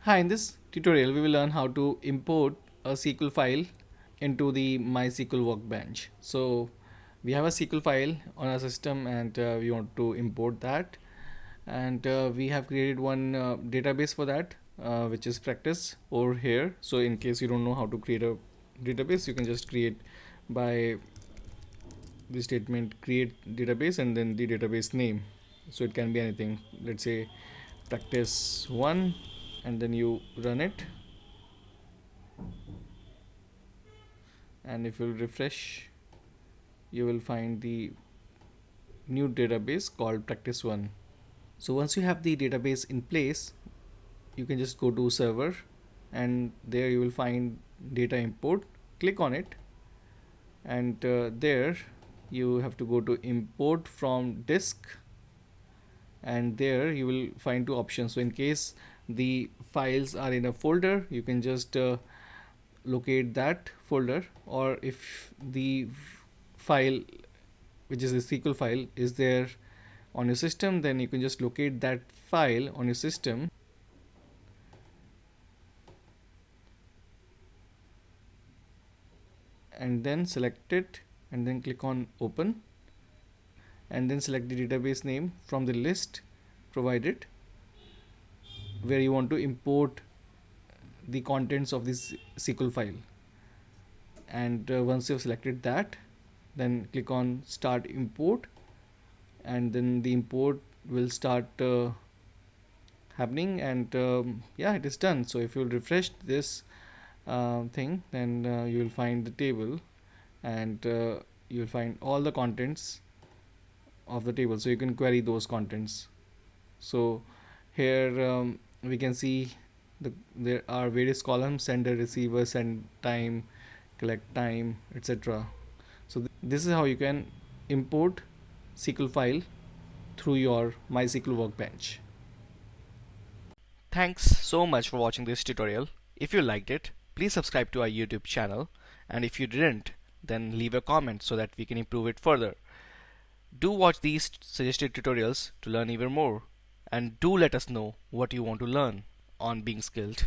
Hi, in this tutorial we will learn how to import a SQL file into the MySQL Workbench. So we have a SQL file on our system and we want to import that, and we have created one database for that, which is practice over here. So in case you don't know how to create a database, you can just create by the statement create database and then the database name. So it can be anything, let's say practice 1, and then you run it, and if you refresh you will find the new database called practice 1. So once you have the database in place, you can just go to server, and there you will find data import. Click on it, and there you have to go to import from disk, and there you will find two options. So in case the files are in a folder, you can just locate that folder, or if the file, which is a SQL file, is there on your system, then you can just locate that file on your system and then select it, and then click on open, and then select the database name from the list provided where you want to import the contents of this SQL file. And once you've selected that, then click on start import, and then the import will start happening, and yeah, it is done. So if you refresh this thing, then you will find the table, and you will find all the contents of the table, so you can query those contents. So here we can see there are various columns: sender, receiver, send time, collect time, etc. So this is how you can import SQL file through your MySQL Workbench. Thanks so much for watching this tutorial. If you liked it, please subscribe to our YouTube channel, and if you didn't, then leave a comment so that we can improve it further. Do watch these suggested tutorials to learn even more, and do let us know what you want to learn on Being Skilled.